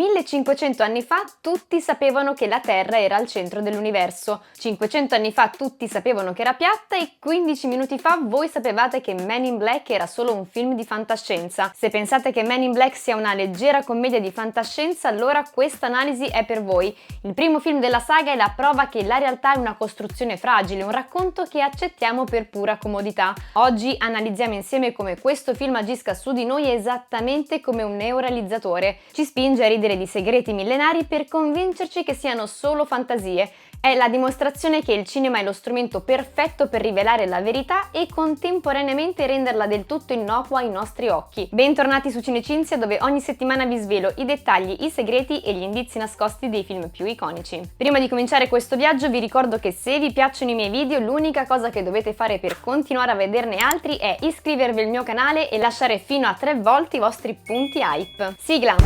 1500 anni fa tutti sapevano che la Terra era al centro dell'universo, 500 anni fa tutti sapevano che era piatta e 15 minuti fa voi sapevate che Men in Black era solo un film di fantascienza. Se pensate che Men in Black sia una leggera commedia di fantascienza, allora questa analisi è per voi. Il primo film della saga è la prova che la realtà è una costruzione fragile, un racconto che accettiamo per pura comodità. Oggi analizziamo insieme come questo film agisca su di noi esattamente come un neorealizzatore. Ci spinge a ridere di segreti millenari per convincerci che siano solo fantasie. È la dimostrazione che il cinema è lo strumento perfetto per rivelare la verità e contemporaneamente renderla del tutto innocua ai nostri occhi. Bentornati su Cinecinzia, dove ogni settimana vi svelo i dettagli, i segreti e gli indizi nascosti dei film più iconici. Prima di cominciare questo viaggio vi ricordo che se vi piacciono i miei video l'unica cosa che dovete fare per continuare a vederne altri è iscrivervi al mio canale e lasciare fino a 3 volte i vostri punti hype. Sigla!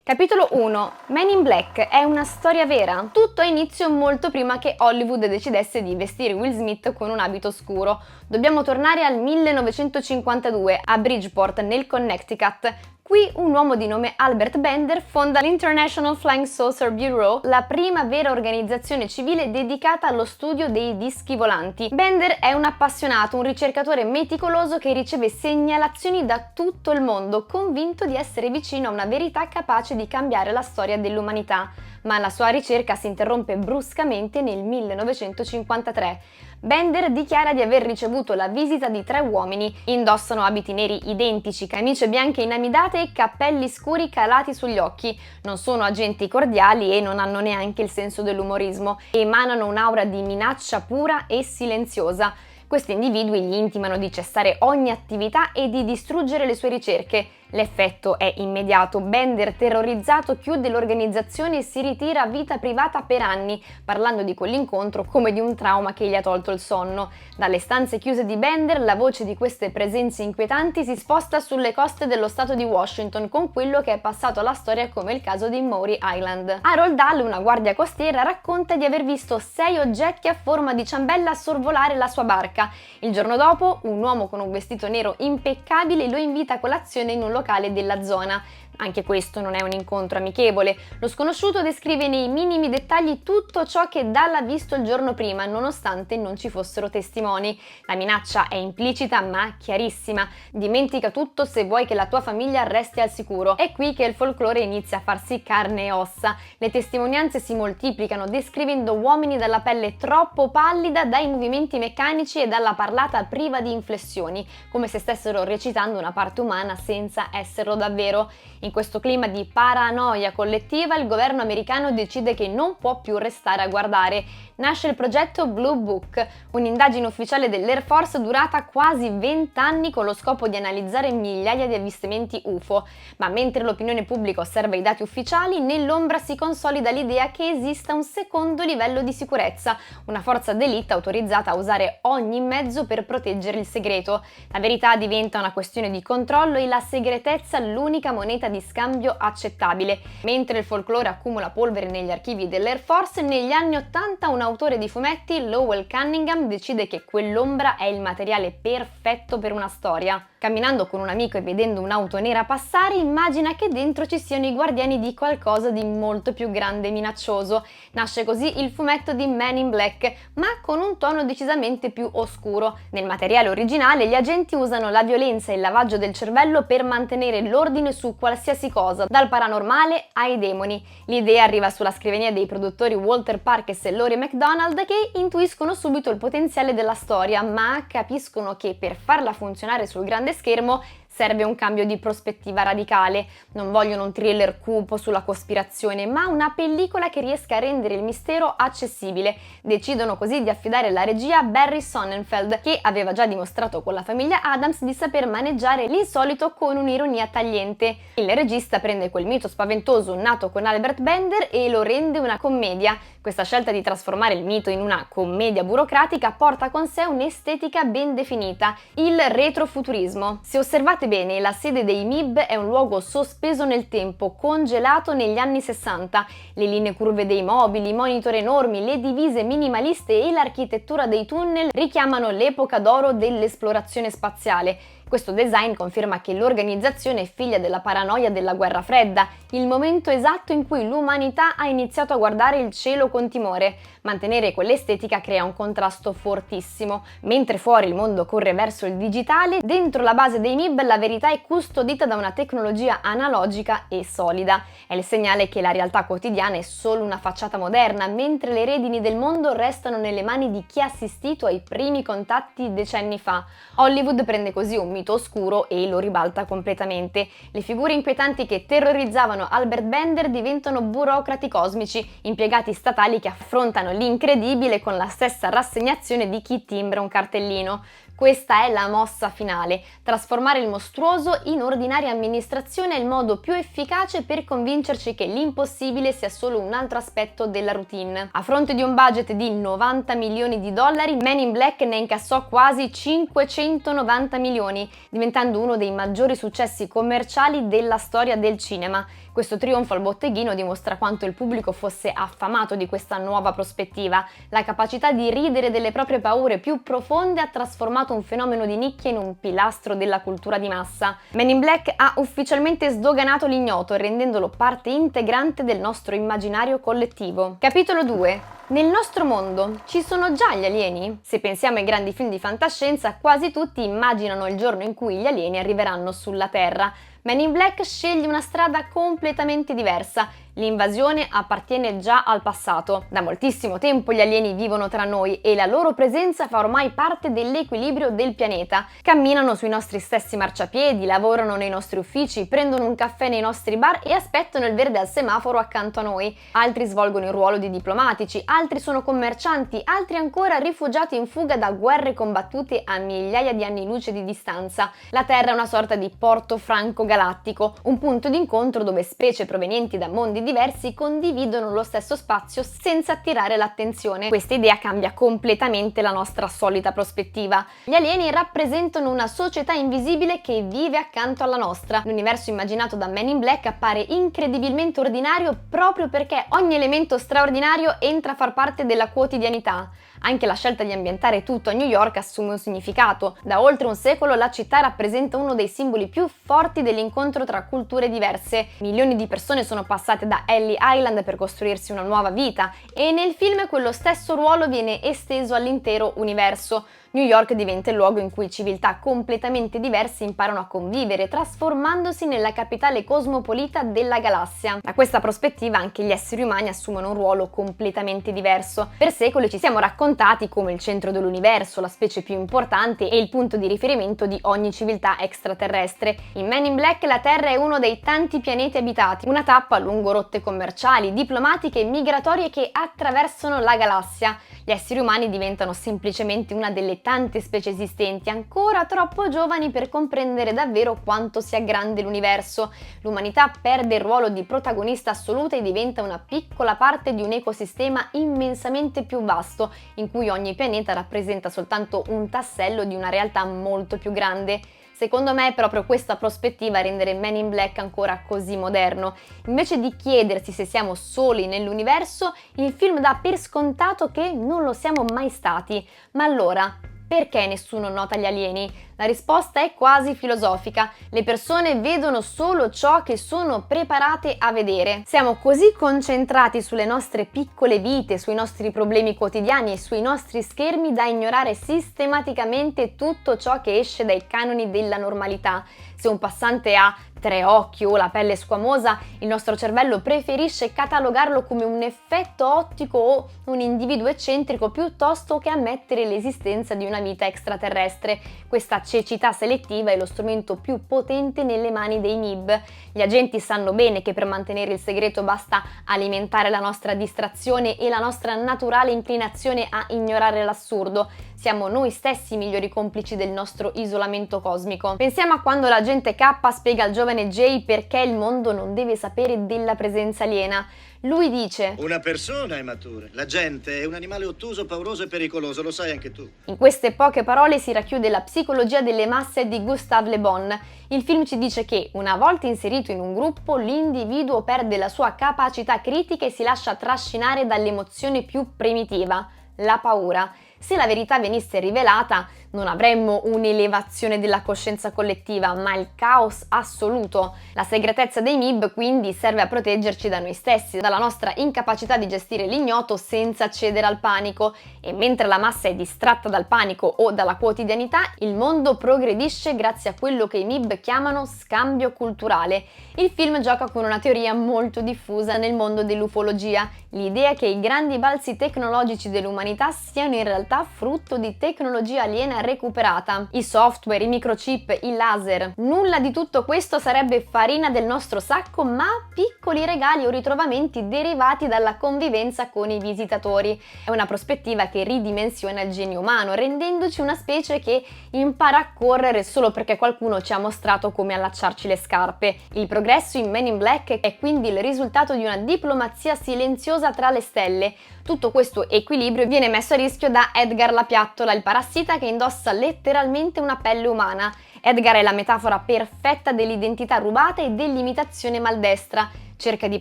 Capitolo 1. Men in Black è una storia vera? Tutto ha inizio molto prima che Hollywood decidesse di vestire Will Smith con un abito scuro. Dobbiamo tornare al 1952 a Bridgeport, nel Connecticut. Qui un uomo di nome Albert Bender fonda l'International Flying Saucer Bureau, la prima vera organizzazione civile dedicata allo studio dei dischi volanti. Bender è un appassionato, un ricercatore meticoloso che riceve segnalazioni da tutto il mondo, convinto di essere vicino a una verità capace di cambiare la storia dell'umanità. Ma la sua ricerca si interrompe bruscamente nel 1953. Bender dichiara di aver ricevuto la visita di 3 uomini. Indossano abiti neri identici, camicie bianche inamidate e cappelli scuri calati sugli occhi. Non sono agenti cordiali e non hanno neanche il senso dell'umorismo. Emanano un'aura di minaccia pura e silenziosa. Questi individui gli intimano di cessare ogni attività e di distruggere le sue ricerche. L'effetto è immediato. Bender, terrorizzato, chiude l'organizzazione e si ritira a vita privata per anni, parlando di quell'incontro come di un trauma che gli ha tolto il sonno. Dalle stanze chiuse di Bender, la voce di queste presenze inquietanti si sposta sulle coste dello stato di Washington, con quello che è passato alla storia come il caso di Maury Island. Harold Dahl, una guardia costiera, racconta di aver visto 6 oggetti a forma di ciambella sorvolare la sua barca. Il giorno dopo, un uomo con un vestito nero impeccabile lo invita a colazione in un locale della zona. Anche questo non è un incontro amichevole. Lo sconosciuto descrive nei minimi dettagli tutto ciò che Dahl ha visto il giorno prima, nonostante non ci fossero testimoni. La minaccia è implicita ma chiarissima. Dimentica tutto se vuoi che la tua famiglia resti al sicuro. È qui che il folklore inizia a farsi carne e ossa. Le testimonianze si moltiplicano, descrivendo uomini dalla pelle troppo pallida, dai movimenti meccanici e dalla parlata priva di inflessioni, come se stessero recitando una parte umana senza esserlo davvero. In questo clima di paranoia collettiva, il governo americano decide che non può più restare a guardare. Nasce il progetto Blue Book, un'indagine ufficiale dell'Air Force durata quasi 20 anni con lo scopo di analizzare migliaia di avvistamenti UFO. Ma mentre l'opinione pubblica osserva i dati ufficiali, nell'ombra si consolida l'idea che esista un secondo livello di sicurezza, una forza d'élite autorizzata a usare ogni mezzo per proteggere il segreto. La verità diventa una questione di controllo e la segretezza l'unica moneta di scambio accettabile. Mentre il folklore accumula polvere negli archivi dell'Air Force, negli anni 80 un autore di fumetti, Lowell Cunningham, decide che quell'ombra è il materiale perfetto per una storia. Camminando con un amico e vedendo un'auto nera passare, immagina che dentro ci siano i guardiani di qualcosa di molto più grande e minaccioso. Nasce così il fumetto di Men in Black, ma con un tono decisamente più oscuro. Nel materiale originale gli agenti usano la violenza e il lavaggio del cervello per mantenere l'ordine su qualsiasi cosa, dal paranormale ai demoni. L'idea arriva sulla scrivania dei produttori Walter Parkes e Laurie MacDonald, che intuiscono subito il potenziale della storia, ma capiscono che per farla funzionare sul grande schermo Serve un cambio di prospettiva radicale, non vogliono un thriller cupo sulla cospirazione, ma una pellicola che riesca a rendere il mistero accessibile. Decidono così di affidare la regia a Barry Sonnenfeld, che aveva già dimostrato con la famiglia Addams di saper maneggiare l'insolito con un'ironia tagliente. Il regista prende quel mito spaventoso nato con Albert Bender e lo rende una commedia. Questa scelta di trasformare il mito in una commedia burocratica porta con sé un'estetica ben definita, il retrofuturismo. Se osservate bene, la sede dei MIB è un luogo sospeso nel tempo, congelato negli anni 60. Le linee curve dei mobili, i monitor enormi, le divise minimaliste e l'architettura dei tunnel richiamano l'epoca d'oro dell'esplorazione spaziale. Questo design conferma che l'organizzazione è figlia della paranoia della guerra fredda, il momento esatto in cui l'umanità ha iniziato a guardare il cielo con timore. Mantenere quell'estetica crea un contrasto fortissimo. Mentre fuori il mondo corre verso il digitale, dentro la base dei MIB la verità è custodita da una tecnologia analogica e solida. È il segnale che la realtà quotidiana è solo una facciata moderna, mentre le redini del mondo restano nelle mani di chi ha assistito ai primi contatti decenni fa. Hollywood prende così un mito oscuro e lo ribalta completamente. Le figure inquietanti che terrorizzavano Albert Bender diventano burocrati cosmici, impiegati statali che affrontano l'incredibile con la stessa rassegnazione di chi timbra un cartellino. Questa è la mossa finale. Trasformare il mostruoso in ordinaria amministrazione è il modo più efficace per convincerci che l'impossibile sia solo un altro aspetto della routine. A fronte di un budget di 90 milioni di dollari, Men in Black ne incassò quasi 590 milioni, diventando uno dei maggiori successi commerciali della storia del cinema. Questo trionfo al botteghino dimostra quanto il pubblico fosse affamato di questa nuova prospettiva. La capacità di ridere delle proprie paure più profonde ha trasformato un fenomeno di nicchia in un pilastro della cultura di massa. Men in Black ha ufficialmente sdoganato l'ignoto, rendendolo parte integrante del nostro immaginario collettivo. Capitolo 2. Nel nostro mondo ci sono già gli alieni? Se pensiamo ai grandi film di fantascienza, quasi tutti immaginano il giorno in cui gli alieni arriveranno sulla Terra. Men in Black sceglie una strada completamente diversa. L'invasione appartiene già al passato. Da moltissimo tempo gli alieni vivono tra noi e la loro presenza fa ormai parte dell'equilibrio del pianeta. Camminano sui nostri stessi marciapiedi, lavorano nei nostri uffici, prendono un caffè nei nostri bar e aspettano il verde al semaforo accanto a noi. Altri svolgono il ruolo di diplomatici, altri sono commercianti, altri ancora rifugiati in fuga da guerre combattute a migliaia di anni luce di distanza. La Terra è una sorta di porto franco galattico, un punto d'incontro dove specie provenienti da mondi diversi condividono lo stesso spazio senza attirare l'attenzione. Questa idea cambia completamente la nostra solita prospettiva. Gli alieni rappresentano una società invisibile che vive accanto alla nostra. L'universo immaginato da Men in Black appare incredibilmente ordinario proprio perché ogni elemento straordinario entra a far parte della quotidianità. Anche la scelta di ambientare tutto a New York assume un significato. Da oltre un secolo la città rappresenta uno dei simboli più forti dell'incontro tra culture diverse. Milioni di persone sono passate da Ellie Island per costruirsi una nuova vita e nel film quello stesso ruolo viene esteso all'intero universo. New York diventa il luogo in cui civiltà completamente diverse imparano a convivere, trasformandosi nella capitale cosmopolita della galassia. Da questa prospettiva anche gli esseri umani assumono un ruolo completamente diverso. Per secoli ci siamo raccontati come il centro dell'universo, la specie più importante e il punto di riferimento di ogni civiltà extraterrestre. In Men in Black la Terra è uno dei tanti pianeti abitati, una tappa lungo rotte commerciali, diplomatiche e migratorie che attraversano la galassia. Gli esseri umani diventano semplicemente una delle tante specie esistenti, ancora troppo giovani per comprendere davvero quanto sia grande l'universo. L'umanità perde il ruolo di protagonista assoluta e diventa una piccola parte di un ecosistema immensamente più vasto, in cui ogni pianeta rappresenta soltanto un tassello di una realtà molto più grande. Secondo me è proprio questa prospettiva a rendere Men in Black ancora così moderno. Invece di chiedersi se siamo soli nell'universo, il film dà per scontato che non lo siamo mai stati. Ma allora, perché nessuno nota gli alieni? La risposta è quasi filosofica. Le persone vedono solo ciò che sono preparate a vedere. Siamo così concentrati sulle nostre piccole vite, sui nostri problemi quotidiani e sui nostri schermi da ignorare sistematicamente tutto ciò che esce dai canoni della normalità. Se un passante ha tre occhi o la pelle squamosa, il nostro cervello preferisce catalogarlo come un effetto ottico o un individuo eccentrico piuttosto che ammettere l'esistenza di una vita extraterrestre. Questa cecità selettiva è lo strumento più potente nelle mani dei MIB. Gli agenti sanno bene che per mantenere il segreto basta alimentare la nostra distrazione e la nostra naturale inclinazione a ignorare l'assurdo. Siamo noi stessi i migliori complici del nostro isolamento cosmico. Pensiamo a quando l'agente K spiega al giovane Jay perché il mondo non deve sapere della presenza aliena. Lui dice: una persona è matura, la gente è un animale ottuso, pauroso e pericoloso, lo sai anche tu. In queste poche parole si racchiude la psicologia delle masse di Gustave Le Bon. Il film ci dice che, una volta inserito in un gruppo, l'individuo perde la sua capacità critica e si lascia trascinare dall'emozione più primitiva, la paura. Se la verità venisse rivelata, non avremmo un'elevazione della coscienza collettiva, ma il caos assoluto. La segretezza dei MIB quindi serve a proteggerci da noi stessi, dalla nostra incapacità di gestire l'ignoto senza cedere al panico. E mentre la massa è distratta dal panico o dalla quotidianità, il mondo progredisce grazie a quello che i MIB chiamano scambio culturale. Il film gioca con una teoria molto diffusa nel mondo dell'ufologia, l'idea che i grandi balzi tecnologici dell'umanità siano in realtà frutto di tecnologia aliena recuperata. I software, i microchip, i laser. Nulla di tutto questo sarebbe farina del nostro sacco, ma piccoli regali o ritrovamenti derivati dalla convivenza con i visitatori. È una prospettiva che ridimensiona il genio umano, rendendoci una specie che impara a correre solo perché qualcuno ci ha mostrato come allacciarci le scarpe. Il progresso in Men in Black è quindi il risultato di una diplomazia silenziosa tra le stelle. Tutto questo equilibrio viene messo a rischio da Edgar la piattola, il parassita che indossa letteralmente una pelle umana. Edgar è la metafora perfetta dell'identità rubata e dell'imitazione maldestra. Cerca di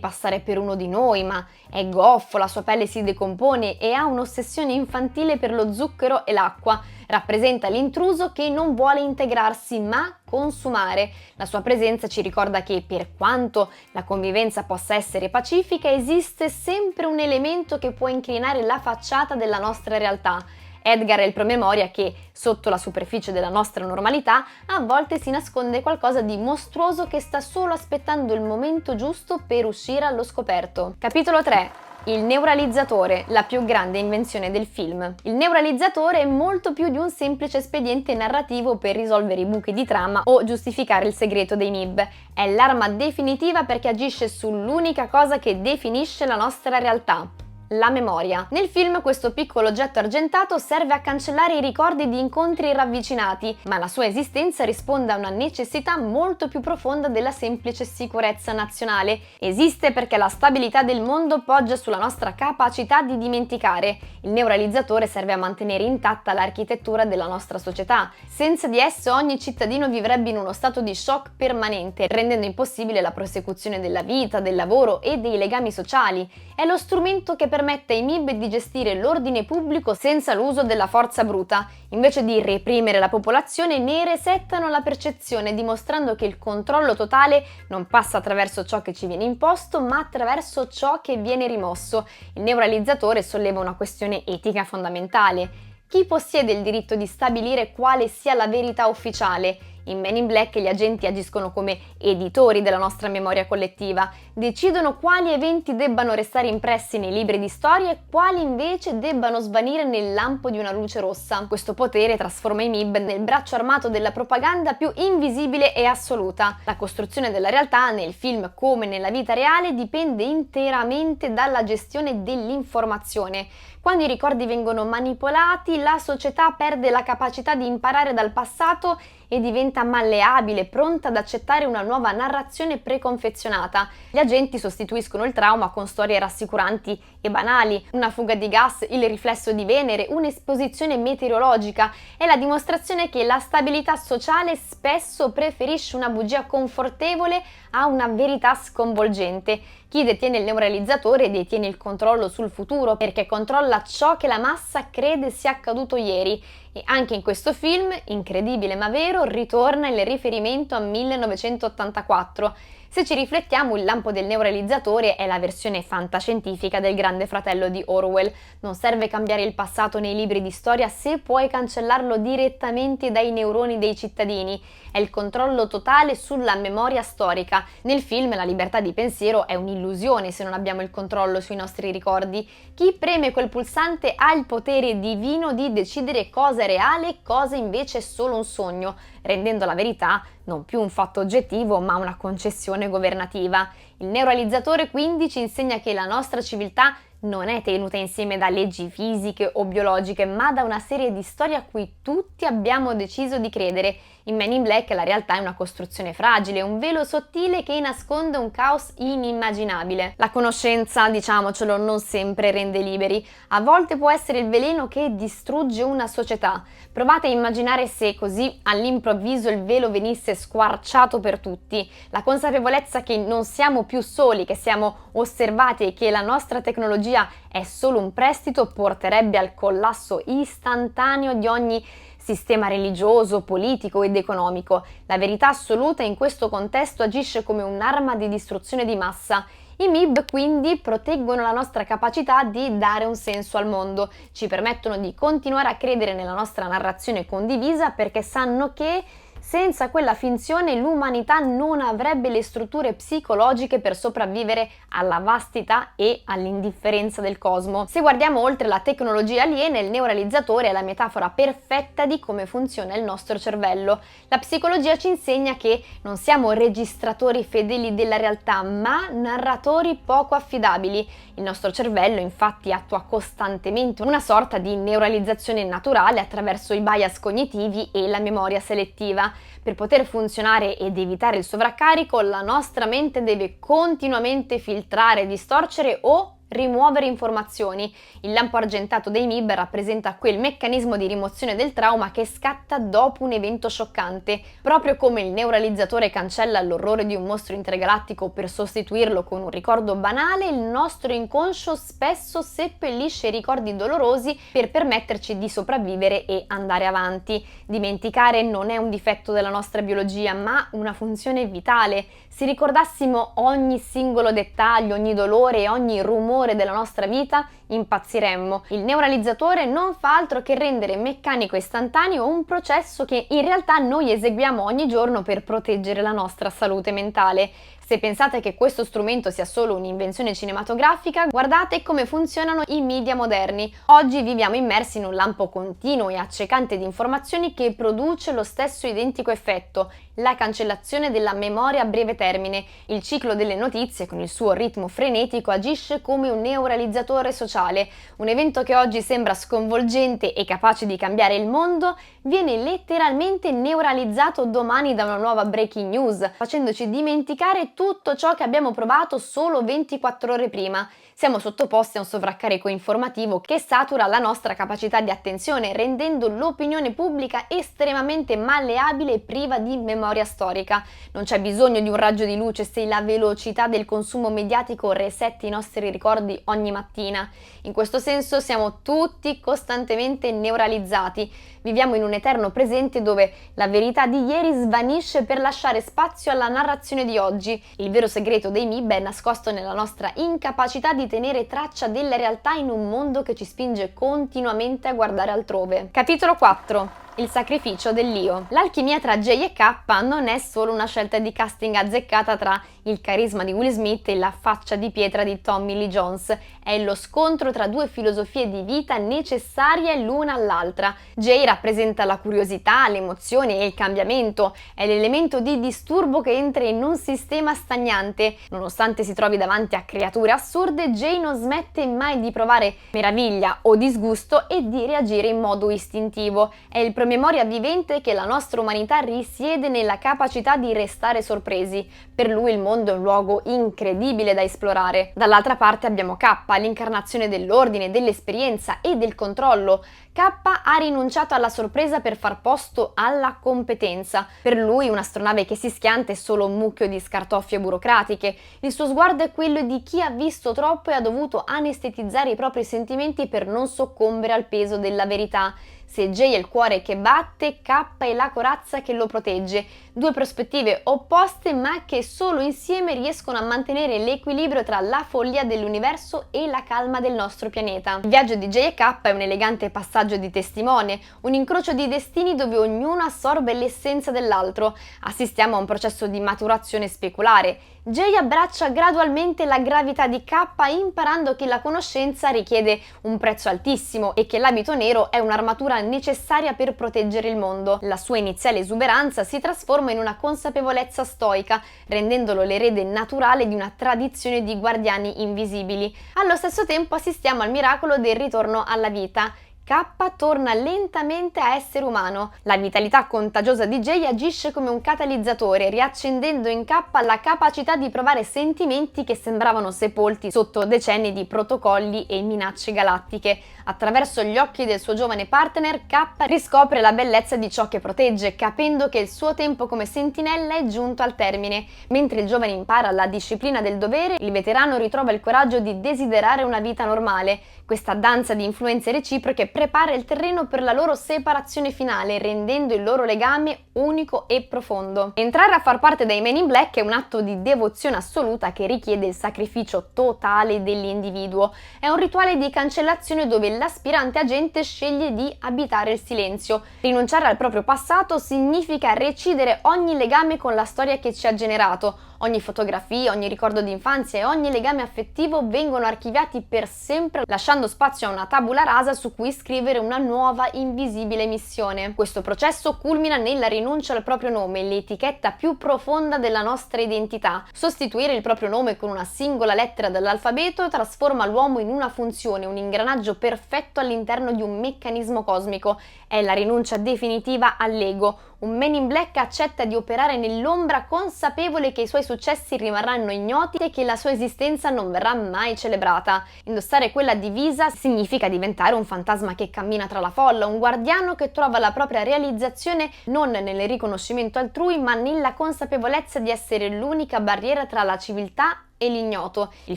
passare per uno di noi, ma è goffo, la sua pelle si decompone e ha un'ossessione infantile per lo zucchero e l'acqua. Rappresenta l'intruso che non vuole integrarsi, ma consumare. La sua presenza ci ricorda che, per quanto la convivenza possa essere pacifica, esiste sempre un elemento che può inclinare la facciata della nostra realtà. Edgar è il promemoria che, sotto la superficie della nostra normalità, a volte si nasconde qualcosa di mostruoso che sta solo aspettando il momento giusto per uscire allo scoperto. Capitolo 3. Il neuralizzatore, la più grande invenzione del film. Il neuralizzatore è molto più di un semplice espediente narrativo per risolvere i buchi di trama o giustificare il segreto dei MIB. È l'arma definitiva perché agisce sull'unica cosa che definisce la nostra realtà: la memoria. Nel film questo piccolo oggetto argentato serve a cancellare i ricordi di incontri ravvicinati, ma la sua esistenza risponde a una necessità molto più profonda della semplice sicurezza nazionale. Esiste perché la stabilità del mondo poggia sulla nostra capacità di dimenticare. Il neuralizzatore serve a mantenere intatta l'architettura della nostra società. Senza di esso ogni cittadino vivrebbe in uno stato di shock permanente, rendendo impossibile la prosecuzione della vita, del lavoro e dei legami sociali. È lo strumento che permette ai MIB di gestire l'ordine pubblico senza l'uso della forza bruta. Invece di reprimere la popolazione, ne resettano la percezione, dimostrando che il controllo totale non passa attraverso ciò che ci viene imposto, ma attraverso ciò che viene rimosso. Il neuralizzatore solleva una questione etica fondamentale. Chi possiede il diritto di stabilire quale sia la verità ufficiale? In Men in Black gli agenti agiscono come editori della nostra memoria collettiva, decidono quali eventi debbano restare impressi nei libri di storia e quali invece debbano svanire nel lampo di una luce rossa. Questo potere trasforma i MIB nel braccio armato della propaganda più invisibile e assoluta. La costruzione della realtà, nel film come nella vita reale, dipende interamente dalla gestione dell'informazione. Quando i ricordi vengono manipolati, la società perde la capacità di imparare dal passato e diventa malleabile, pronta ad accettare una nuova narrazione preconfezionata. Gli agenti sostituiscono il trauma con storie rassicuranti e banali, una fuga di gas, il riflesso di Venere, un'esposizione meteorologica. È la dimostrazione che la stabilità sociale spesso preferisce una bugia confortevole a una verità sconvolgente. Chi detiene il neuralizzatore detiene il controllo sul futuro perché controlla ciò che la massa crede sia accaduto ieri. E anche in questo film, incredibile ma vero, ritorna il riferimento a 1984. Se ci riflettiamo, il lampo del neuralizzatore è la versione fantascientifica del Grande Fratello di Orwell. Non serve cambiare il passato nei libri di storia se puoi cancellarlo direttamente dai neuroni dei cittadini. È il controllo totale sulla memoria storica. Nel film la libertà di pensiero è un'illusione se non abbiamo il controllo sui nostri ricordi. Chi preme quel pulsante ha il potere divino di decidere cosa cosa è reale e cosa invece è solo un sogno, rendendo la verità non più un fatto oggettivo ma una concessione governativa. Il neuralizzatore quindi ci insegna che la nostra civiltà non è tenuta insieme da leggi fisiche o biologiche, ma da una serie di storie a cui tutti abbiamo deciso di credere. In Men in Black la realtà è una costruzione fragile, un velo sottile che nasconde un caos inimmaginabile. La conoscenza, diciamocelo, non sempre rende liberi. A volte può essere il veleno che distrugge una società. Provate a immaginare se così all'improvviso il velo venisse squarciato per tutti. La consapevolezza che non siamo più soli, che siamo osservati e che la nostra tecnologia è solo un prestito porterebbe al collasso istantaneo di ogni sistema religioso, politico ed economico. La verità assoluta in questo contesto agisce come un'arma di distruzione di massa. I MIB quindi proteggono la nostra capacità di dare un senso al mondo, ci permettono di continuare a credere nella nostra narrazione condivisa perché sanno che senza quella finzione l'umanità non avrebbe le strutture psicologiche per sopravvivere alla vastità e all'indifferenza del cosmo. Se guardiamo oltre la tecnologia aliena, il neuralizzatore è la metafora perfetta di come funziona il nostro cervello. La psicologia ci insegna che non siamo registratori fedeli della realtà, ma narratori poco affidabili. Il nostro cervello infatti attua costantemente una sorta di neuralizzazione naturale attraverso i bias cognitivi e la memoria selettiva. Per poter funzionare ed evitare il sovraccarico, la nostra mente deve continuamente filtrare, distorcere o rimuovere informazioni. Il lampo argentato dei MIB rappresenta quel meccanismo di rimozione del trauma che scatta dopo un evento scioccante. Proprio come il neuralizzatore cancella l'orrore di un mostro intergalattico per sostituirlo con un ricordo banale, il nostro inconscio spesso seppellisce i ricordi dolorosi per permetterci di sopravvivere e andare avanti. Dimenticare non è un difetto della nostra biologia, ma una funzione vitale. Se ricordassimo ogni singolo dettaglio, ogni dolore e ogni rumore della nostra vita, impazziremmo. Il neuralizzatore non fa altro che rendere meccanico e istantaneo un processo che in realtà noi eseguiamo ogni giorno per proteggere la nostra salute mentale. Se pensate che questo strumento sia solo un'invenzione cinematografica, guardate come funzionano i media moderni. Oggi viviamo immersi in un lampo continuo e accecante di informazioni che produce lo stesso identico effetto, la cancellazione della memoria a breve termine. Il ciclo delle notizie, con il suo ritmo frenetico, agisce come un neuralizzatore sociale. Un evento che oggi sembra sconvolgente e capace di cambiare il mondo, viene letteralmente neuralizzato domani da una nuova breaking news, facendoci dimenticare tutto ciò che abbiamo provato solo 24 ore prima. Siamo sottoposti a un sovraccarico informativo che satura la nostra capacità di attenzione, rendendo l'opinione pubblica estremamente malleabile e priva di memoria storica. Non c'è bisogno di un raggio di luce se la velocità del consumo mediatico resetta i nostri ricordi ogni mattina. In questo senso siamo tutti costantemente neuralizzati. Viviamo in un eterno presente dove la verità di ieri svanisce per lasciare spazio alla narrazione di oggi. Il vero segreto dei MIB è nascosto nella nostra incapacità di tenere traccia della realtà in un mondo che ci spinge continuamente a guardare altrove. Capitolo 4. Il sacrificio dell'io. L'alchimia tra Jay e K non è solo una scelta di casting azzeccata tra il carisma di Will Smith e la faccia di pietra di Tommy Lee Jones. È lo scontro tra due filosofie di vita necessarie l'una all'altra. Jay rappresenta la curiosità, l'emozione e il cambiamento. È l'elemento di disturbo che entra in un sistema stagnante. Nonostante si trovi davanti a creature assurde, Jay non smette mai di provare meraviglia o disgusto e di reagire in modo istintivo. È il promemoria vivente che la nostra umanità risiede nella capacità di restare sorpresi. Per lui il mondo è un luogo incredibile da esplorare. Dall'altra parte abbiamo K, l'incarnazione dell'ordine, dell'esperienza e del controllo. K ha rinunciato alla sorpresa per far posto alla competenza. Per lui un'astronave che si schianta è solo un mucchio di scartoffie burocratiche. Il suo sguardo è quello di chi ha visto troppo e ha dovuto anestetizzare i propri sentimenti per non soccombere al peso della verità. Se Jay è il cuore che batte, K è la corazza che lo protegge. Due prospettive opposte ma che solo insieme riescono a mantenere l'equilibrio tra la follia dell'universo e la calma del nostro pianeta. Il viaggio di Jay e K è un elegante passaggio di testimone, un incrocio di destini dove ognuno assorbe l'essenza dell'altro. Assistiamo a un processo di maturazione speculare. Jay abbraccia gradualmente la gravità di K imparando che la conoscenza richiede un prezzo altissimo e che l'abito nero è un'armatura necessaria per proteggere il mondo. La sua iniziale esuberanza si trasforma in una consapevolezza stoica, rendendolo l'erede naturale di una tradizione di guardiani invisibili. Allo stesso tempo assistiamo al miracolo del ritorno alla vita. K torna lentamente a essere umano. La vitalità contagiosa di Jay agisce come un catalizzatore, riaccendendo in K la capacità di provare sentimenti che sembravano sepolti sotto decenni di protocolli e minacce galattiche. Attraverso gli occhi del suo giovane partner, K riscopre la bellezza di ciò che protegge, capendo che il suo tempo come sentinella è giunto al termine. Mentre il giovane impara la disciplina del dovere, il veterano ritrova il coraggio di desiderare una vita normale. Questa danza di influenze reciproche prepara il terreno per la loro separazione finale, rendendo il loro legame unico e profondo. Entrare a far parte dei Men in Black è un atto di devozione assoluta che richiede il sacrificio totale dell'individuo. È un rituale di cancellazione dove l'aspirante agente sceglie di abitare il silenzio. Rinunciare al proprio passato significa recidere ogni legame con la storia che ci ha generato. Ogni fotografia, ogni ricordo di infanzia e ogni legame affettivo vengono archiviati per sempre, lasciando spazio a una tabula rasa su cui scrivere una nuova invisibile missione. Questo processo culmina nella rinuncia al proprio nome, l'etichetta più profonda della nostra identità. Sostituire il proprio nome con una singola lettera dell'alfabeto trasforma l'uomo in una funzione, un ingranaggio perfetto all'interno di un meccanismo cosmico. È la rinuncia definitiva all'ego. Un Men in Black accetta di operare nell'ombra, consapevole che i suoi successi rimarranno ignoti e che la sua esistenza non verrà mai celebrata. Indossare quella divisa significa diventare un fantasma che cammina tra la folla, un guardiano che trova la propria realizzazione non nel riconoscimento altrui, ma nella consapevolezza di essere l'unica barriera tra la civiltà e l'ignoto. Il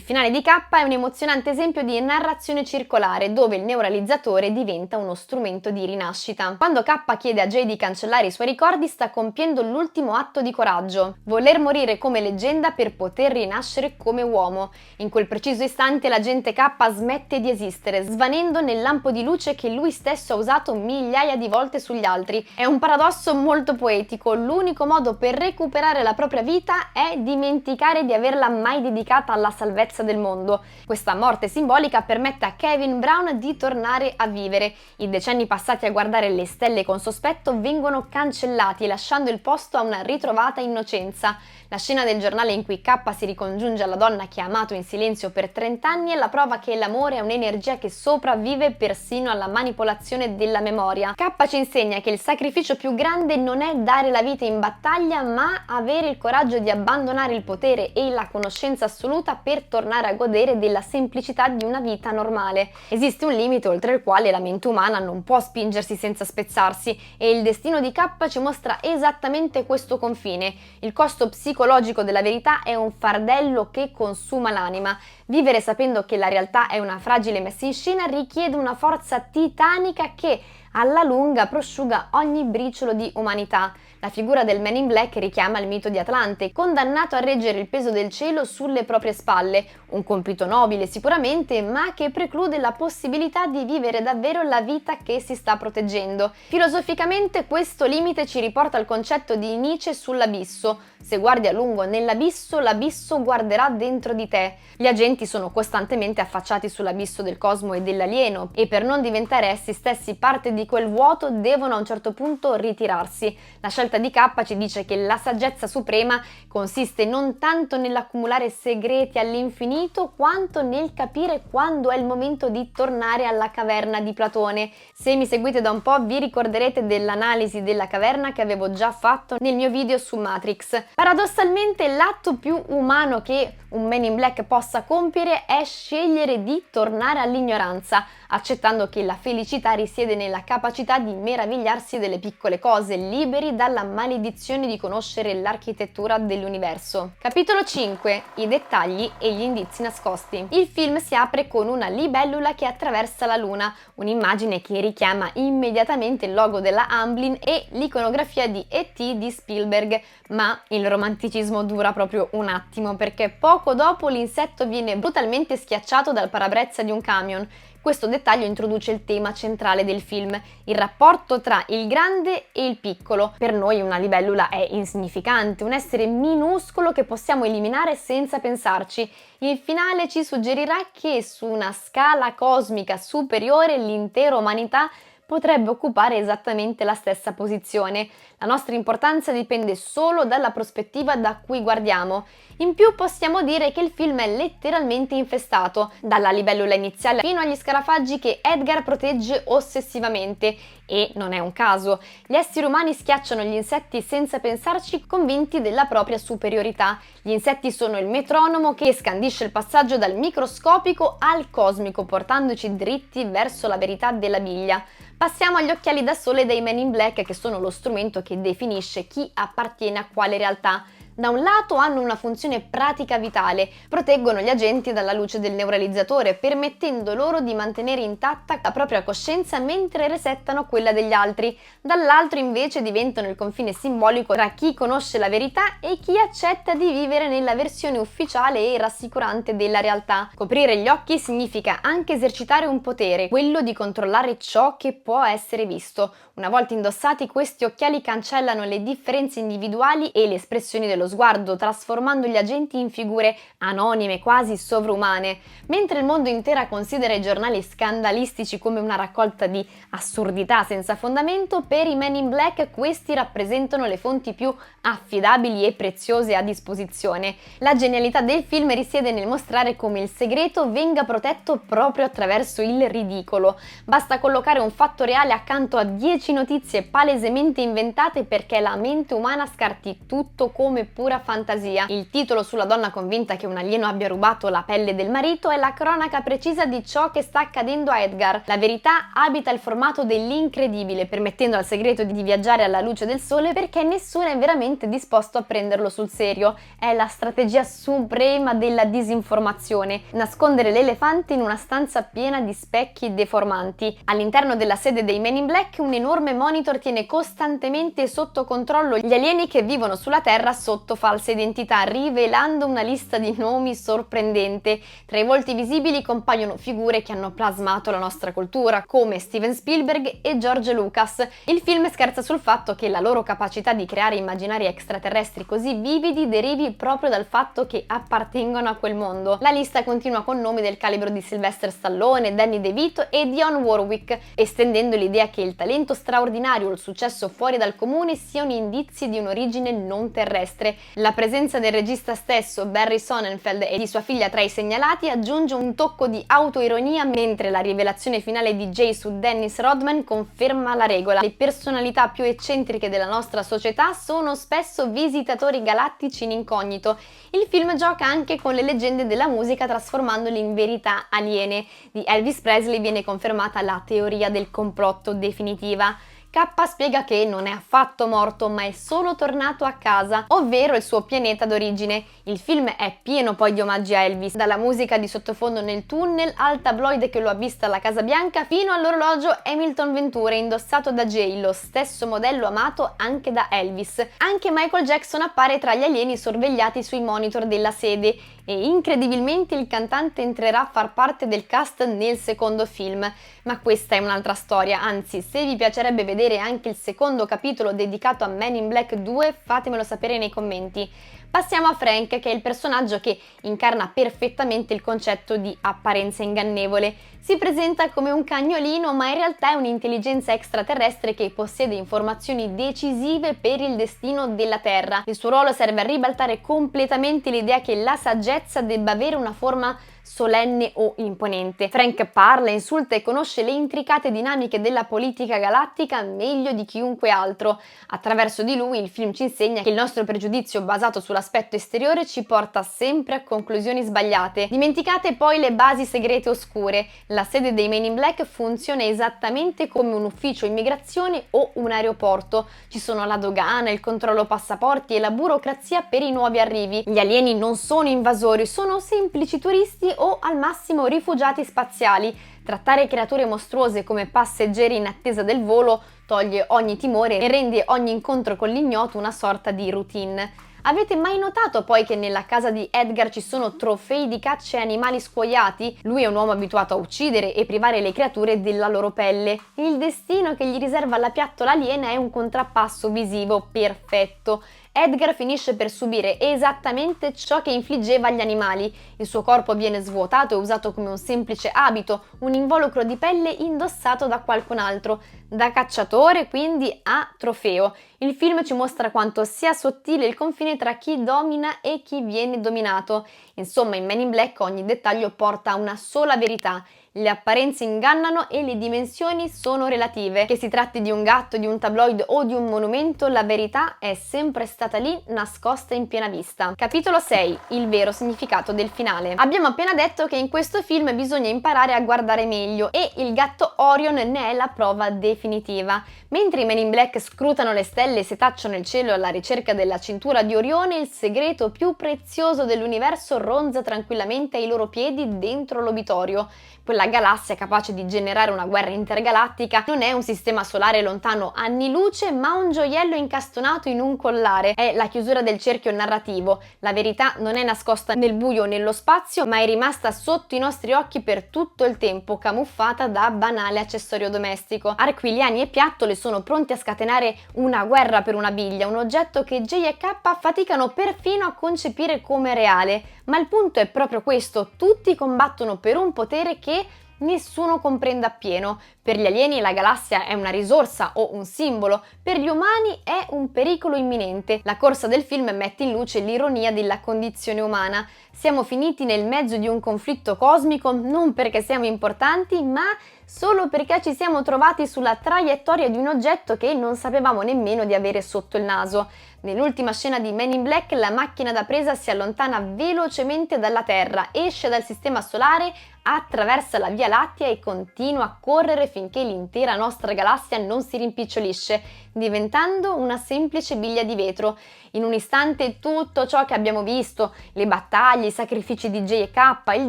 finale di K è un emozionante esempio di narrazione circolare, dove il neorealizzatore diventa uno strumento di rinascita. Quando K chiede a Jay di cancellare i suoi ricordi, sta compiendo l'ultimo atto di coraggio: voler morire come leggenda per poter rinascere come uomo. In quel preciso istante l'agente K smette di esistere, svanendo nel lampo di luce che lui stesso ha usato migliaia di volte sugli altri. È un paradosso molto poetico. L'unico modo per recuperare la propria vita è dimenticare di averla mai dedicata alla salvezza del mondo. Questa morte simbolica permette a Kevin Brown di tornare a vivere. I decenni passati a guardare le stelle con sospetto vengono cancellati, lasciando il posto a una ritrovata innocenza. La scena del giornale in cui K si ricongiunge alla donna che ha amato in silenzio per 30 anni è la prova che l'amore è un'energia che sopravvive persino alla manipolazione della memoria. K ci insegna che il sacrificio più grande non è dare la vita in battaglia, ma avere il coraggio di abbandonare il potere e la conoscenza assoluta per tornare a godere della semplicità di una vita normale. Esiste un limite oltre il quale la mente umana non può spingersi senza spezzarsi, e il destino di K ci mostra esattamente questo confine. Il costo psicologico della verità è un fardello che consuma l'anima. Vivere sapendo che la realtà è una fragile messa in scena richiede una forza titanica che alla lunga prosciuga ogni briciolo di umanità. La figura del Man in Black richiama il mito di Atlante, condannato a reggere il peso del cielo sulle proprie spalle, un compito nobile sicuramente, ma che preclude la possibilità di vivere davvero la vita che si sta proteggendo. Filosoficamente questo limite ci riporta al concetto di Nietzsche sull'abisso. Se guardi a lungo nell'abisso, l'abisso guarderà dentro di te. Gli agenti sono costantemente affacciati sull'abisso del cosmo e dell'alieno, e per non diventare essi stessi parte di quel vuoto devono a un certo punto ritirarsi. La scelta di K ci dice che la saggezza suprema consiste non tanto nell'accumulare segreti all'infinito quanto nel capire quando è il momento di tornare alla caverna di Platone. Se mi seguite da un po' vi ricorderete dell'analisi della caverna che avevo già fatto nel mio video su Matrix. Paradossalmente l'atto più umano che un Man in Black possa compiere è scegliere di tornare all'ignoranza, accettando che la felicità risiede nella capacità di meravigliarsi delle piccole cose, liberi dalla maledizione di conoscere l'architettura dell'universo. Capitolo 5. I dettagli e gli indizi nascosti. Il film si apre con una libellula che attraversa la luna, un'immagine che richiama immediatamente il logo della Amblin e l'iconografia di E.T. di Spielberg, ma il romanticismo dura proprio un attimo perché poco dopo l'insetto viene brutalmente schiacciato dal parabrezza di un camion. Questo dettaglio introduce il tema centrale del film, il rapporto tra il grande e il piccolo. Per noi una libellula è insignificante, un essere minuscolo che possiamo eliminare senza pensarci. Il finale ci suggerirà che su una scala cosmica superiore l'intera umanità potrebbe occupare esattamente la stessa posizione. La nostra importanza dipende solo dalla prospettiva da cui guardiamo. In più possiamo dire che il film è letteralmente infestato, dalla libellula iniziale fino agli scarafaggi che Edgar protegge ossessivamente. E non è un caso. Gli esseri umani schiacciano gli insetti senza pensarci, convinti della propria superiorità. Gli insetti sono il metronomo che scandisce il passaggio dal microscopico al cosmico, portandoci dritti verso la verità della biglia. Passiamo agli occhiali da sole dei Men in Black, che sono lo strumento che definisce chi appartiene a quale realtà. Da un lato hanno una funzione pratica vitale, proteggono gli agenti dalla luce del neuralizzatore, permettendo loro di mantenere intatta la propria coscienza mentre resettano quella degli altri. Dall'altro invece diventano il confine simbolico tra chi conosce la verità e chi accetta di vivere nella versione ufficiale e rassicurante della realtà. Coprire gli occhi significa anche esercitare un potere, quello di controllare ciò che può essere visto. Una volta indossati, questi occhiali cancellano le differenze individuali e le espressioni dello sguardo, trasformando gli agenti in figure anonime, quasi sovrumane. Mentre il mondo intero considera i giornali scandalistici come una raccolta di assurdità senza fondamento, per i Men in Black questi rappresentano le fonti più affidabili e preziose a disposizione. La genialità del film risiede nel mostrare come il segreto venga protetto proprio attraverso il ridicolo. Basta collocare un fatto reale accanto a 10 notizie palesemente inventate perché la mente umana scarti tutto come pura fantasia. Il titolo sulla donna convinta che un alieno abbia rubato la pelle del marito è la cronaca precisa di ciò che sta accadendo a Edgar. La verità abita il formato dell'incredibile, permettendo al segreto di viaggiare alla luce del sole perché nessuno è veramente disposto a prenderlo sul serio. È la strategia suprema della disinformazione: nascondere l'elefante in una stanza piena di specchi deformanti. All'interno della sede dei Men in Black un enorme monitor tiene costantemente sotto controllo gli alieni che vivono sulla Terra sotto falsa identità, rivelando una lista di nomi sorprendente. Tra i volti visibili compaiono figure che hanno plasmato la nostra cultura, come Steven Spielberg e George Lucas. Il film scherza sul fatto che la loro capacità di creare immaginari extraterrestri così vividi derivi proprio dal fatto che appartengono a quel mondo. La lista continua con nomi del calibro di Sylvester Stallone, Danny DeVito e Dionne Warwick, estendendo l'idea che il talento straordinario o il successo fuori dal comune siano indizi di un'origine non terrestre. La presenza del regista stesso, Barry Sonnenfeld, e di sua figlia tra i segnalati aggiunge un tocco di autoironia, mentre la rivelazione finale di Jay su Dennis Rodman conferma la regola. Le personalità più eccentriche della nostra società sono spesso visitatori galattici in incognito. Il film gioca anche con le leggende della musica, trasformandole in verità aliene. Di Elvis Presley viene confermata la teoria del complotto definitiva. K spiega che non è affatto morto, ma è solo tornato a casa, ovvero il suo pianeta d'origine. Il film è pieno poi di omaggi a Elvis, dalla musica di sottofondo nel tunnel al tabloide che lo avvista alla Casa Bianca fino all'orologio Hamilton Ventura indossato da Jay, lo stesso modello amato anche da Elvis. Anche Michael Jackson appare tra gli alieni sorvegliati sui monitor della sede e incredibilmente il cantante entrerà a far parte del cast nel secondo film. Ma questa è un'altra storia, anzi, se vi piacerebbe vedere anche il secondo capitolo dedicato a Men in Black 2, fatemelo sapere nei commenti. Passiamo a Frank, che è il personaggio che incarna perfettamente il concetto di apparenza ingannevole. Si presenta come un cagnolino, ma in realtà è un'intelligenza extraterrestre che possiede informazioni decisive per il destino della Terra. Il suo ruolo serve a ribaltare completamente l'idea che la saggezza debba avere una forma solenne o imponente. Frank parla, insulta e conosce le intricate dinamiche della politica galattica meglio di chiunque altro. Attraverso di lui il film ci insegna che il nostro pregiudizio basato sull'aspetto esteriore ci porta sempre a conclusioni sbagliate. Dimenticate poi le basi segrete oscure. La sede dei Men in Black funziona esattamente come un ufficio immigrazione o un aeroporto. Ci sono la dogana, il controllo passaporti e la burocrazia per i nuovi arrivi. Gli alieni non sono invasori, sono semplici turisti o al massimo rifugiati spaziali. Trattare creature mostruose come passeggeri in attesa del volo toglie ogni timore e rende ogni incontro con l'ignoto una sorta di routine. Avete mai notato poi che nella casa di Edgar ci sono trofei di caccia e animali scuoiati? Lui è un uomo abituato a uccidere e privare le creature della loro pelle. Il destino che gli riserva la piattola aliena è un contrappasso visivo perfetto. Edgar finisce per subire esattamente ciò che infliggeva agli animali. Il suo corpo viene svuotato e usato come un semplice abito, un involucro di pelle indossato da qualcun altro. Da cacciatore quindi a trofeo. Il film ci mostra quanto sia sottile il confine tra chi domina e chi viene dominato. Insomma, in Men in Black ogni dettaglio porta a una sola verità. Le apparenze ingannano e le dimensioni sono relative. Che si tratti di un gatto, di un tabloid o di un monumento, la verità è sempre stata lì, nascosta in piena vista. Capitolo 6. Il vero significato del finale. Abbiamo appena detto che in questo film bisogna imparare a guardare meglio e il gatto Orion ne è la prova definitiva. Mentre i Men in Black scrutano le stelle e setacciano il cielo alla ricerca della cintura di Orione, il segreto più prezioso dell'universo ronza tranquillamente ai loro piedi dentro l'obitorio. Quella galassia capace di generare una guerra intergalattica non è un sistema solare lontano anni luce, ma un gioiello incastonato in un collare. È la chiusura del cerchio narrativo. La verità non è nascosta nel buio o nello spazio, ma è rimasta sotto i nostri occhi per tutto il tempo, camuffata da banale accessorio domestico. Arquiliani e Piattole sono pronti a scatenare una guerra per una biglia, un oggetto che J e K faticano perfino a concepire come reale. Ma il punto è proprio questo: tutti combattono per un potere che nessuno comprende appieno. Per gli alieni la galassia è una risorsa o un simbolo, per gli umani è un pericolo imminente. La corsa del film mette in luce l'ironia della condizione umana. Siamo finiti nel mezzo di un conflitto cosmico non perché siamo importanti, ma solo perché ci siamo trovati sulla traiettoria di un oggetto che non sapevamo nemmeno di avere sotto il naso. Nell'ultima scena di Men in Black la macchina da presa si allontana velocemente dalla Terra, esce dal sistema solare, attraversa la Via Lattea e continua a correre finché l'intera nostra galassia non si rimpicciolisce, diventando una semplice biglia di vetro. In un istante tutto ciò che abbiamo visto, le battaglie, i sacrifici di J e K, il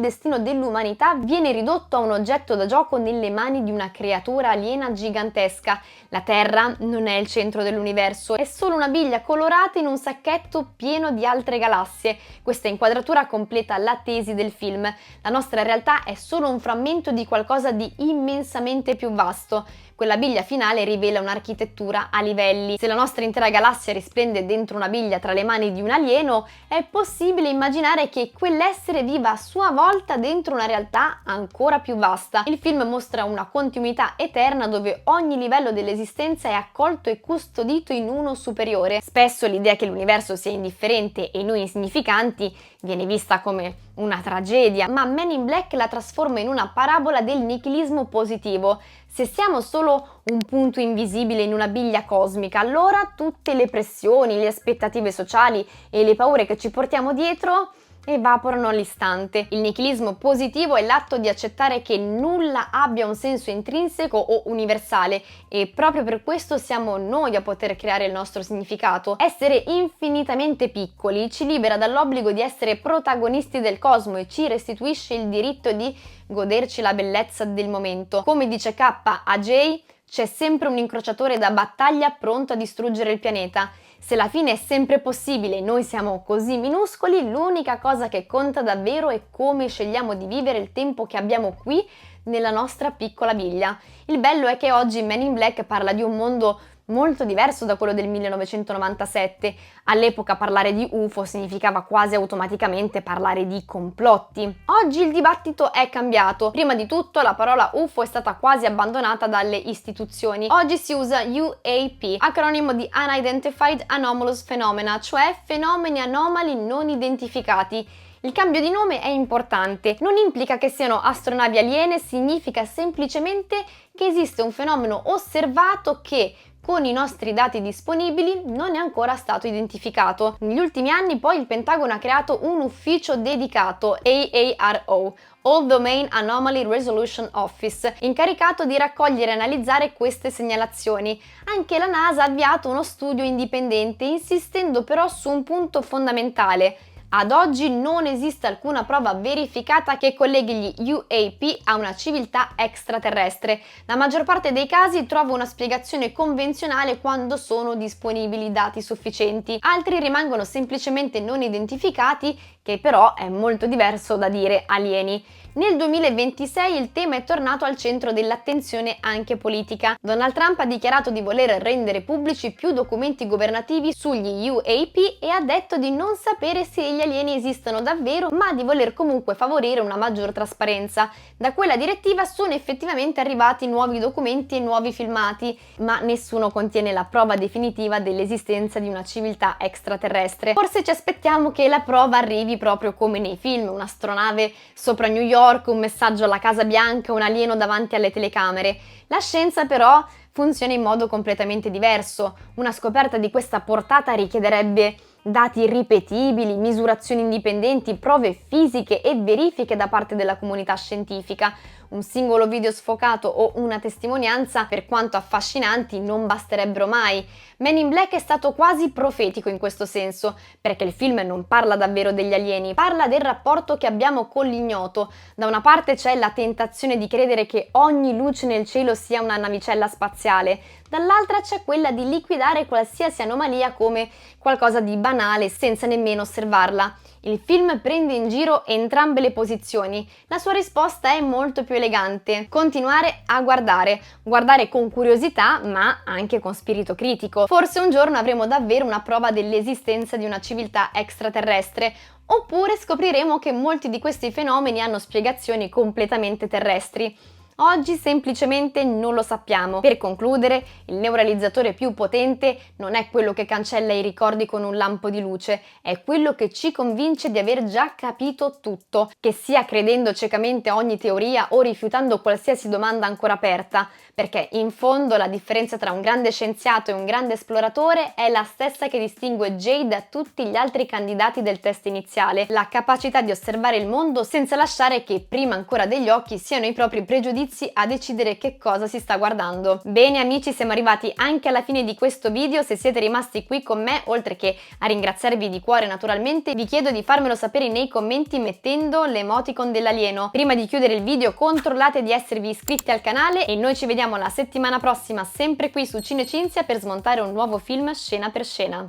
destino dell'umanità, viene ridotto a un oggetto da gioco nelle mani di una creatura aliena gigantesca. La Terra non è il centro dell'universo, è solo una biglia colorata in un sacchetto pieno di altre galassie. Questa inquadratura completa la tesi del film. La nostra realtà è solo un frammento di qualcosa di immensamente più vasto. Quella biglia finale rivela un'architettura a livelli. Se la nostra intera galassia risplende dentro una biglia tra le mani di un alieno, è possibile immaginare che quell'essere viva a sua volta dentro una realtà ancora più vasta. Il film mostra una continuità eterna dove ogni livello dell'esistenza è accolto e custodito in uno superiore. Spesso l'idea che l'universo sia indifferente e noi insignificanti viene vista come una tragedia, ma Men in Black la trasforma in una parabola del nichilismo positivo. Se siamo solo un punto invisibile in una biglia cosmica, allora tutte le pressioni, le aspettative sociali e le paure che ci portiamo dietro evaporano all'istante. Il nichilismo positivo è l'atto di accettare che nulla abbia un senso intrinseco o universale e proprio per questo siamo noi a poter creare il nostro significato. Essere infinitamente piccoli ci libera dall'obbligo di essere protagonisti del cosmo e ci restituisce il diritto di goderci la bellezza del momento. Come dice K a J, c'è sempre un incrociatore da battaglia pronto a distruggere il pianeta. Se la fine è sempre possibile e noi siamo così minuscoli, l'unica cosa che conta davvero è come scegliamo di vivere il tempo che abbiamo qui nella nostra piccola biglia. Il bello è che oggi Men in Black parla di un mondo molto diverso da quello del 1997. All'epoca parlare di UFO significava quasi automaticamente parlare di complotti. Oggi il dibattito è cambiato. Prima di tutto la parola UFO è stata quasi abbandonata dalle istituzioni. Oggi si usa UAP, acronimo di Unidentified Anomalous Phenomena, cioè fenomeni anomali non identificati. Il cambio di nome è importante, non implica che siano astronavi aliene, significa semplicemente che esiste un fenomeno osservato che, con i nostri dati disponibili, non è ancora stato identificato. Negli ultimi anni poi il Pentagono ha creato un ufficio dedicato, AARO, All Domain Anomaly Resolution Office, incaricato di raccogliere e analizzare queste segnalazioni. Anche la NASA ha avviato uno studio indipendente, insistendo però su un punto fondamentale. Ad oggi non esiste alcuna prova verificata che colleghi gli UAP a una civiltà extraterrestre. La maggior parte dei casi trova una spiegazione convenzionale quando sono disponibili dati sufficienti. Altri rimangono semplicemente non identificati, che però è molto diverso da dire alieni. Nel 2026 il tema è tornato al centro dell'attenzione anche politica. Donald Trump ha dichiarato di voler rendere pubblici più documenti governativi sugli UAP e ha detto di non sapere se gli alieni esistono davvero, ma di voler comunque favorire una maggior trasparenza. Da quella direttiva sono effettivamente arrivati nuovi documenti e nuovi filmati, ma nessuno contiene la prova definitiva dell'esistenza di una civiltà extraterrestre. Forse ci aspettiamo che la prova arrivi proprio come nei film, un'astronave sopra New York, un messaggio alla Casa Bianca, un alieno davanti alle telecamere. La scienza però funziona in modo completamente diverso. Una scoperta di questa portata richiederebbe dati ripetibili, misurazioni indipendenti, prove fisiche e verifiche da parte della comunità scientifica. Un singolo video sfocato o una testimonianza, per quanto affascinanti, non basterebbero mai. Men in Black è stato quasi profetico in questo senso, perché il film non parla davvero degli alieni, parla del rapporto che abbiamo con l'ignoto. Da una parte c'è la tentazione di credere che ogni luce nel cielo sia una navicella spaziale, dall'altra c'è quella di liquidare qualsiasi anomalia come qualcosa di banale senza nemmeno osservarla. Il film prende in giro entrambe le posizioni. La sua risposta è molto più elegante: continuare a guardare con curiosità ma anche con spirito critico. Forse un giorno avremo davvero una prova dell'esistenza di una civiltà extraterrestre, oppure scopriremo che molti di questi fenomeni hanno spiegazioni completamente terrestri. Oggi semplicemente non lo sappiamo. Per concludere, il neuralizzatore più potente non è quello che cancella i ricordi con un lampo di luce, è quello che ci convince di aver già capito tutto, che sia credendo ciecamente a ogni teoria o rifiutando qualsiasi domanda ancora aperta, perché in fondo la differenza tra un grande scienziato e un grande esploratore è la stessa che distingue Jay da tutti gli altri candidati del test iniziale: la capacità di osservare il mondo senza lasciare che prima ancora degli occhi siano i propri pregiudizi a decidere che cosa si sta guardando. Bene amici, siamo arrivati anche alla fine di questo video. Se siete rimasti qui con me, oltre che a ringraziarvi di cuore naturalmente, vi chiedo di farmelo sapere nei commenti mettendo l'emoticon dell'alieno. Prima di chiudere il video controllate di esservi iscritti al canale e noi ci vediamo la settimana prossima sempre qui su Cinecinzia per smontare un nuovo film scena per scena.